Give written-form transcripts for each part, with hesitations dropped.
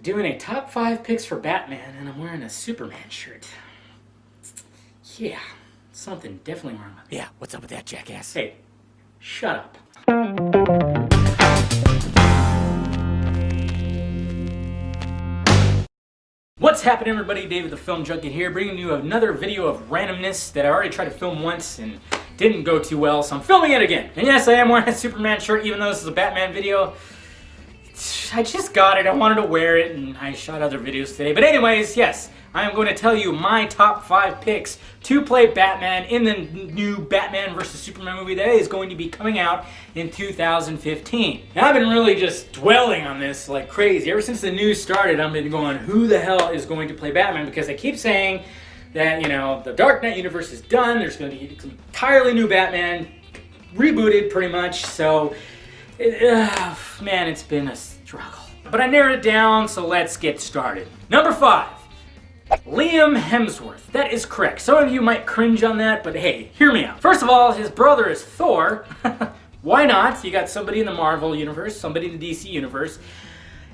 Doing a top 5 picks for Batman, and I'm wearing a Superman shirt. Yeah, something definitely wrong with me. Yeah, what's up with that, jackass? Hey, shut up. What's happening, everybody? David the Film Junkie here, bringing you another video of randomness that I already tried to film once and didn't go too well, so I'm filming it again. And yes, I am wearing a Superman shirt, even though this is a Batman video. I just got it, I wanted to wear it, and I shot other videos today. But anyways, yes, I am going to tell you my top 5 picks to play Batman in the new Batman vs. Superman movie that is going to be coming out in 2015. Now, I've been really just dwelling on this like crazy. Ever since the news started, I've been going, who the hell is going to play Batman? Because they keep saying that, you know, the Dark Knight universe is done. There's going to be an entirely new Batman, rebooted pretty much. So, man, it's been a struggle. But I narrowed it down, so let's get started. Number 5. Liam Hemsworth. That is correct. Some of you might cringe on that, but hey, hear me out. First of all, his brother is Thor. Why not? You got somebody in the Marvel universe, somebody in the DC universe.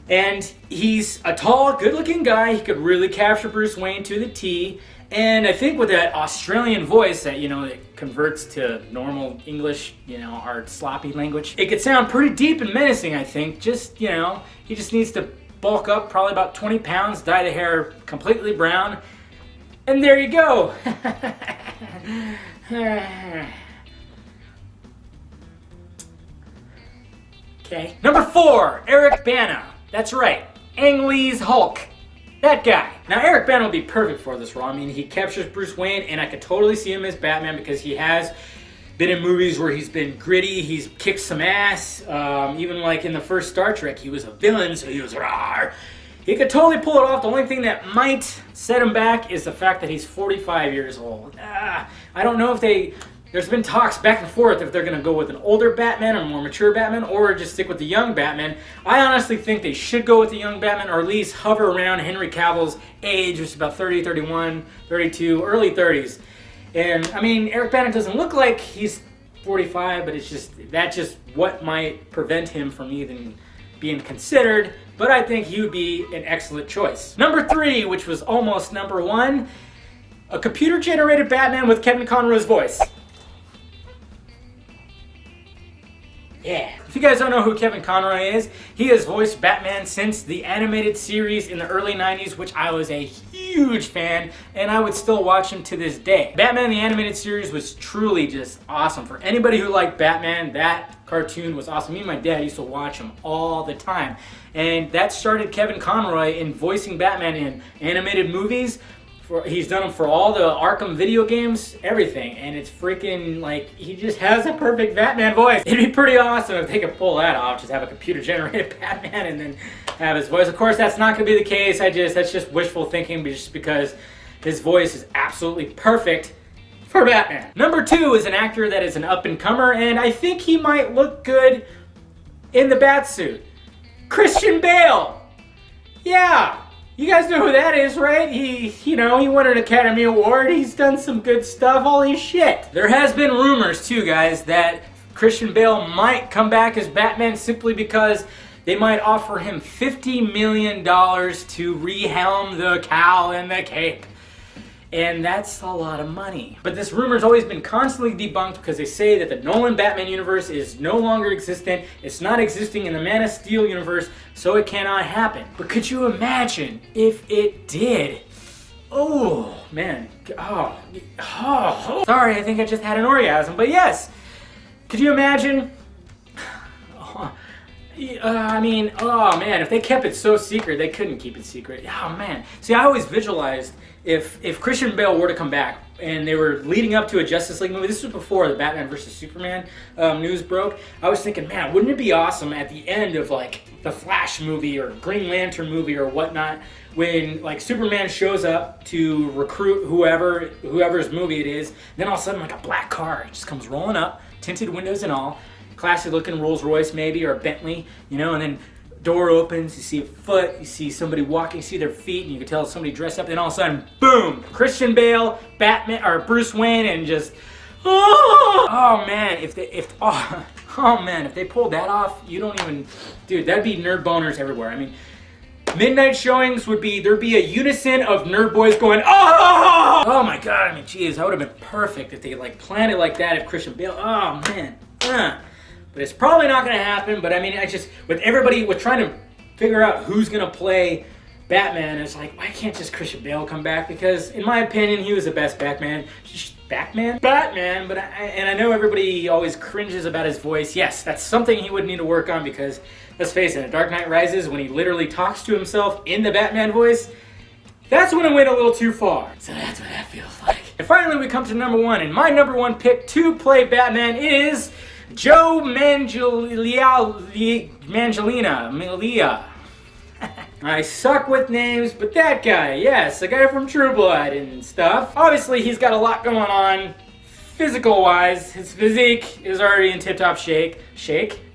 And he's a tall, good-looking guy. He could really capture Bruce Wayne to the T. And I think with that Australian voice that, you know, it converts to normal English, you know, our sloppy language, it could sound pretty deep and menacing, I think. Just, you know, he just needs to bulk up probably about 20 pounds, dye the hair completely brown, and there you go. Okay. Number 4, Eric Bana. That's right, Ang Lee's Hulk. That guy. Now, Eric Bana would be perfect for this role. I mean, he captures Bruce Wayne, and I could totally see him as Batman because he has been in movies where he's been gritty, he's kicked some ass. Even like in the first Star Trek, he was a villain, so he was rawr. He could totally pull it off. The only thing that might set him back is the fact that he's 45 years old. I don't know if there's been talks back and forth if they're going to go with an older Batman, a more mature Batman, or just stick with the young Batman. I honestly think they should go with the young Batman, or at least hover around Henry Cavill's age, which is about 30, 31, 32, early 30s. And, I mean, Eric Bana doesn't look like he's 45, but that's just what might prevent him from even being considered. But I think he would be an excellent choice. Number 3, which was almost number 1, a computer-generated Batman with Kevin Conroy's voice. Yeah. If you guys don't know who Kevin Conroy is, he has voiced Batman since the animated series in the early 90s, which I was a huge fan, and I would still watch him to this day. Batman the animated series was truly just awesome. For anybody who liked Batman, that cartoon was awesome. Me and my dad used to watch him all the time. And that started Kevin Conroy in voicing Batman in animated movies. He's done them for all the Arkham video games, everything, and it's freaking like he just has a perfect Batman voice. It'd be pretty awesome if they could pull that off, just have a computer-generated Batman and then have his voice. Of course, that's not going to be the case. That's just wishful thinking, just because his voice is absolutely perfect for Batman. Number 2 is an actor that is an up-and-comer, and I think he might look good in the Batsuit. Christian Bale. Yeah. You guys know who that is, right? He won an Academy Award. He's done some good stuff. Holy shit. There has been rumors, too, guys, that Christian Bale might come back as Batman simply because they might offer him $50 million to rehelm the cowl and the cape. And that's a lot of money. But this rumor's always been constantly debunked because they say that the Nolan Batman universe is no longer existent. It's not existing in the Man of Steel universe, so it cannot happen. But could you imagine if it did? Oh, man. Oh. Sorry, I think I just had an orgasm. But yes, could you imagine? I mean, oh man, if they kept it so secret, they couldn't keep it secret. Oh man. See, I always visualized if Christian Bale were to come back and they were leading up to a Justice League movie, this was before the Batman vs. Superman news broke, I was thinking, man, wouldn't it be awesome at the end of like the Flash movie or Green Lantern movie or whatnot, when like Superman shows up to recruit whoever's movie it is, then all of a sudden like a black car just comes rolling up, tinted windows and all, classy looking Rolls Royce maybe, or a Bentley, you know, and then door opens, you see a foot, you see somebody walking, you see their feet, and you can tell somebody dressed up, then all of a sudden, boom, Christian Bale, Batman, or Bruce Wayne, and just, oh man, Oh man, if they pulled that off, you don't even, dude, that'd be nerd boners everywhere. I mean, midnight showings would be, there'd be a unison of nerd boys going, oh! Oh my god, I mean, geez, that would have been perfect if they like planned it like that, if Christian Bale, oh man. But it's probably not gonna happen, but I mean, I just, with everybody, with trying to figure out who's gonna play Batman, it's like, why can't just Christian Bale come back? Because in my opinion, he was the best Batman, but I know everybody always cringes about his voice. Yes, that's something he would need to work on because, let's face it, in Dark Knight Rises, when he literally talks to himself in the Batman voice, that's when it went a little too far. So that's what that feels like. And finally, we come to number one, and my number one pick to play Batman is Joe Manganiello. I suck with names, but that guy, yes, the guy from True Blood and stuff. Obviously, he's got a lot going on, physical-wise. His physique is already in tip-top shape.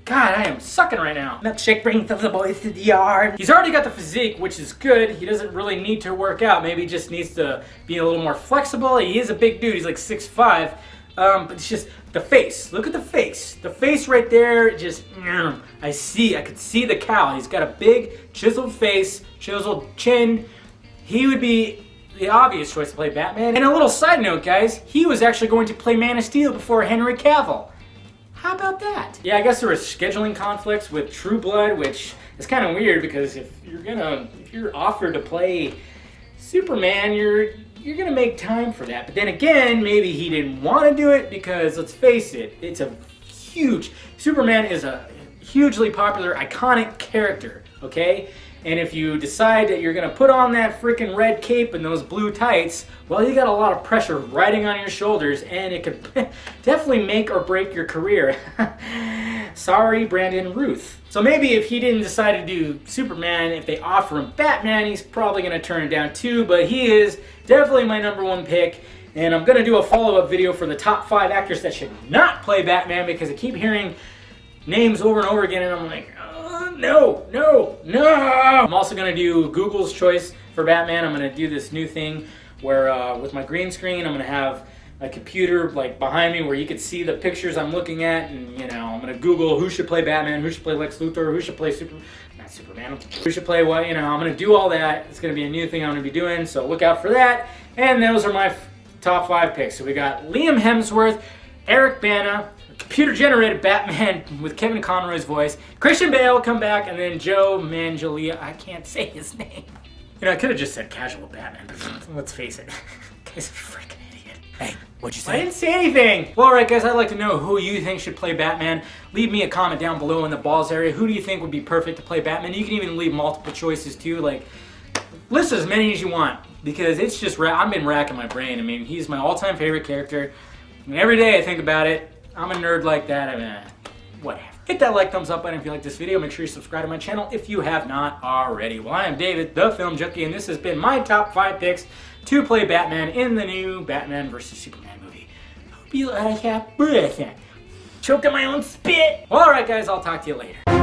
God, I am sucking right now. Milkshake brings the boys to the yard. He's already got the physique, which is good. He doesn't really need to work out. Maybe he just needs to be a little more flexible. He is a big dude. He's like 6'5". But it's just the face. Look at the face. The face right there, just, I could see the cowl. He's got a big, chiseled face, chiseled chin. He would be the obvious choice to play Batman. And a little side note, guys, he was actually going to play Man of Steel before Henry Cavill. How about that? Yeah, I guess there was scheduling conflicts with True Blood, which is kind of weird because if you're offered to play Superman, you're gonna make time for that. But then again, maybe he didn't want to do it because, let's face it, Superman is a hugely popular, iconic character, okay? And if you decide that you're gonna put on that freaking red cape and those blue tights, well, you got a lot of pressure riding on your shoulders, and it could definitely make or break your career. Sorry, Brandon Ruth. So maybe if he didn't decide to do Superman, if they offer him Batman, he's probably gonna turn it down too, but he is definitely my number one pick. And I'm gonna do a follow-up video for the top 5 actors that should not play Batman because I keep hearing names over and over again, and I'm like, no. I'm also gonna do Google's choice for Batman. I'm gonna do this new thing where with my green screen, I'm gonna have a computer like behind me where you can see the pictures I'm looking at, and I'm gonna Google who should play Batman, who should play Lex Luthor, who should play Superman, who should play what, I'm gonna do all that. It's gonna be a new thing I'm gonna be doing, so look out for that. And those are my top 5 picks. So we got Liam Hemsworth, Eric Bana, computer-generated Batman with Kevin Conroy's voice, Christian Bale come back, and then Joe Manganiello. I can't say his name. I could have just said casual Batman, but let's face it, guy's a freaking idiot. Hey, what'd you say? I didn't say anything. Well, alright guys, I'd like to know who you think should play Batman. Leave me a comment down below in the balls area. Who do you think would be perfect to play Batman? You can even leave multiple choices too, like, list as many as you want, because it's just, I've been racking my brain. I mean, he's my all-time favorite character, and every day I think about it. I'm a nerd like that. I mean, whatever. Hit that like, thumbs up button if you like this video. Make sure you subscribe to my channel if you have not already. Well, I am David, the Film Junkie, and this has been my top 5 picks to play Batman in the new Batman vs. Superman movie. Hope you like that. Choke on my own spit. Well, alright guys, I'll talk to you later.